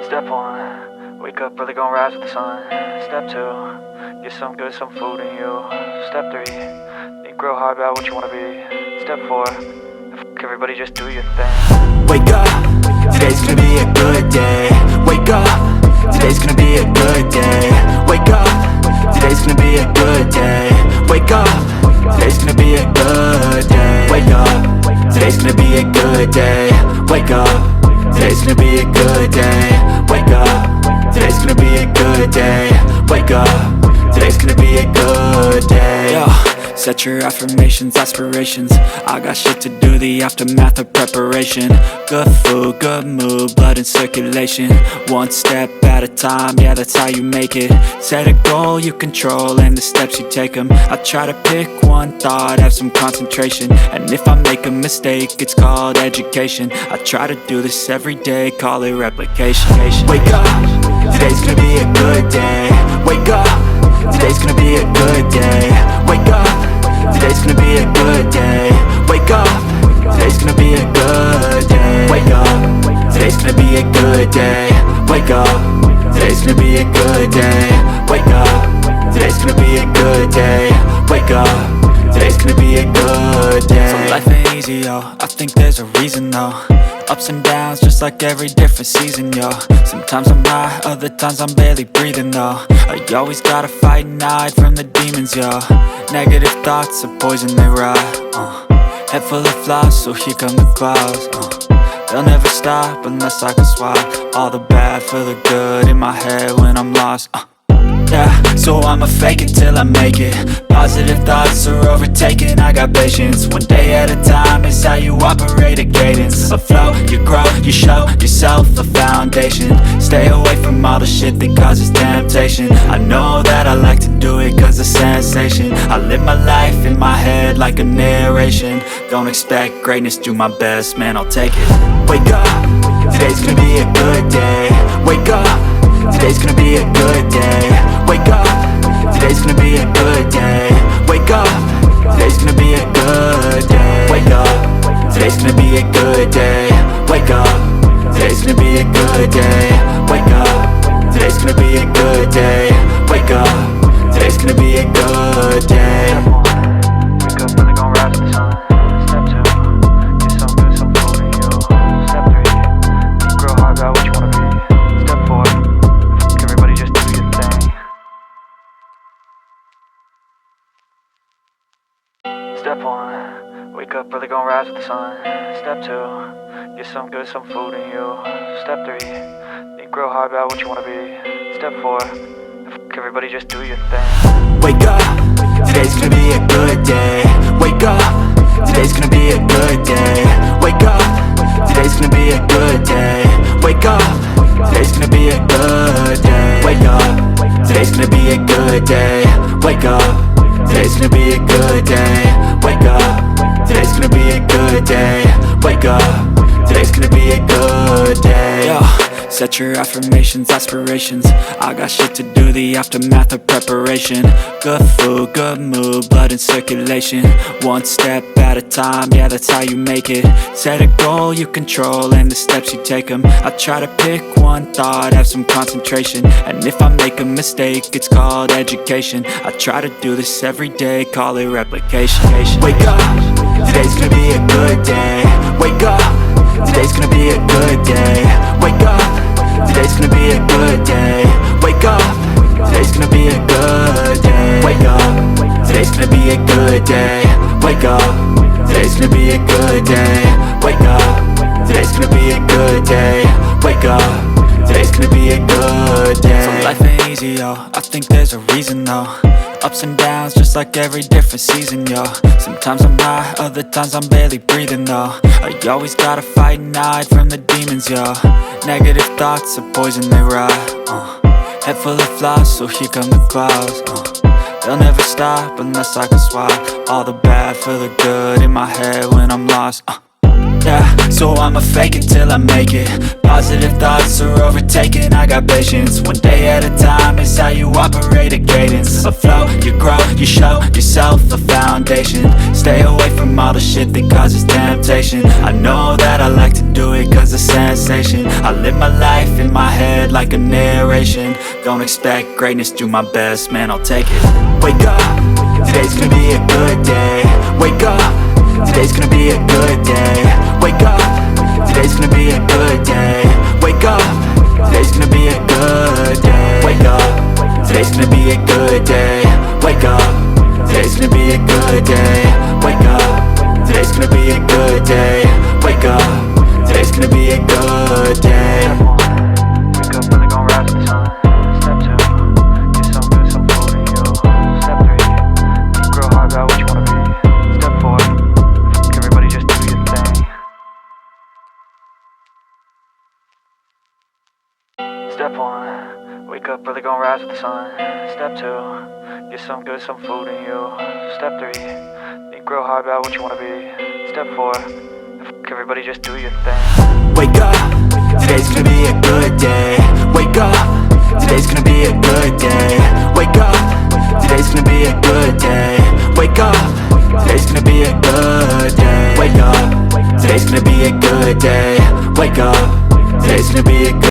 Step 1, wake up early, gon' rise with the sun. Step 2, get some good, some food in you. Step 3, think real hard about what you wanna be. Step 4, fuck everybody, just do your thing. Wake up, today's gonna be a good day. Wake up, today's gonna be a good day. Wake up, today's gonna be a good day. Wake up, today's gonna be a good day. Wake up, today's gonna be a good day. Wake up, today's gonna be a good day. Wake up, today's gonna be a good day. Wake up, today's gonna be a good day. Yo, set your affirmations, aspirations. I got shit to do, the aftermath of preparation. Good food, good mood, blood in circulation. One step at a time, yeah, that's how you make it. Set a goal you control and the steps you take them. I try to pick one thought, have some concentration. And if I make a mistake, it's called education. I try to do this every day, call it replication. Wake up, today's gonna be a good day. Wake up, today's gonna be a good day. Wake up, today's gonna be a good day. Wake up, today's gonna be a good day. Wake up, today's gonna be a good day. Wake up, today's gonna be a good day. Wake up, today's gonna be a good day. Wake up, today's gonna be a good day. So life ain't easy, yo, I think there's a reason though. Ups and downs, just like every different season, yo. Sometimes I'm high, other times I'm barely breathing, though. I always gotta fight and hide from the demons, yo. Negative thoughts are poison, they rot. Head full of flies, so here come the clouds. They'll never stop unless I can swap all the bad for the good in my head when I'm lost. Yeah, so I'ma fake it till I make it. Positive thoughts are overtaken, I got patience. One day at a time is how you operate a cadence. A flow, you grow, you show yourself a foundation. Stay away from all the shit that causes temptation. I know that I like to do it cause it's sensation. I live my life in my head like a narration. Don't expect greatness, do my best, man, I'll take it. Wake up, today's gonna be a good day. Wake up, today's gonna be a good day. Wake up, today's gonna be a good day. Wake up, today's gonna be a good day. Wake up, today's gonna be a good day. Wake up, today's gonna be a good day. Wake up, today's gonna be a good day. Wake up, today's gonna be a good day. Wake up early, gon' rise with the sun. Step 2, get some good, some food in you. Step 3, think real hard about what you wanna be. Step 4, fuck everybody, just do your thing. Step 1, wake up early, gon' rise with the sun. Step 2, get some good, some food in you. Step 3, think real hard about what you wanna be. Step 4, fuck everybody, just do your thing. Wake up, today's gonna be a good day. Wake up, today's gonna be a good day. Wake up, today's gonna be a good day. Wake up, today's gonna be a good day. Wake up, today's gonna be a good day. Wake up, today's gonna be a good day. Wake up, today's gonna be a good day. Wake up, today's gonna be a good day. Yo, set your affirmations, aspirations. I got shit to do, the aftermath of preparation. Good food, good mood, blood in circulation. One step at a time, yeah, that's how you make it. Set a goal you control and the steps you take them. I try to pick one thought, have some concentration. And if I make a mistake, it's called education. I try to do this every day, call it replication. Wake up, today's gonna be a good day. Wake up, today's gonna be a good day. Wake up, today's gonna be a good day. Wake up, today's gonna be a good day. Wake up, today's gonna be a good day. Wake up, today's gonna be a good day. Wake up, today's gonna be a good day. Wake up, today's gonna be a good day. So life ain't easy, yo, I think there's a reason though. Ups and downs, just like every different season, yo. Sometimes I'm high, other times I'm barely breathing, though. I always gotta fight and hide from the demons, yo. Negative thoughts are poison, they rot. Head full of flies, so here come the clouds. They'll never stop unless I can swap all the bad for the good in my head when I'm lost. Yeah, so I'ma fake it till I make it. Positive thoughts are overtaken, I got patience. One day at a time is how you operate a cadence. A flow, you grow, you show yourself a foundation. Stay away from all the shit that causes temptation. I know that I like to do it cause it's sensation. I live my life in my head head like a narration. Don't expect greatness, do my best, man, I'll take it. Wake up, today's gonna be a good day. Wake up, today's gonna be a good day. Wake up, today's gonna be a good day. Wake up, today's gonna be a good day. Wake up, today's gonna be a good day. Wake up, today's gonna be a good day. Wake up, today's gonna be a good day. Wake up, today's gonna be a good day. Wake up, really gon' rise with the sun. Step 2, get some good, some food in you. Step 3, think real hard about what you wanna be. Step 4, everybody just do your thing. Step 1, wake up, really gon' rise with the sun. Step 2, get some good, some food in you. Step 3, think real hard about what you wanna be. Step 4, everybody just do your thing. Wake up, today's gonna be a good day. Wake up, today's gonna be a good day. Wake up, today's gonna be a good day. Wake up, today's gonna be a good day. Wake up, today's gonna be a good day. Wake up, today's gonna be a good day.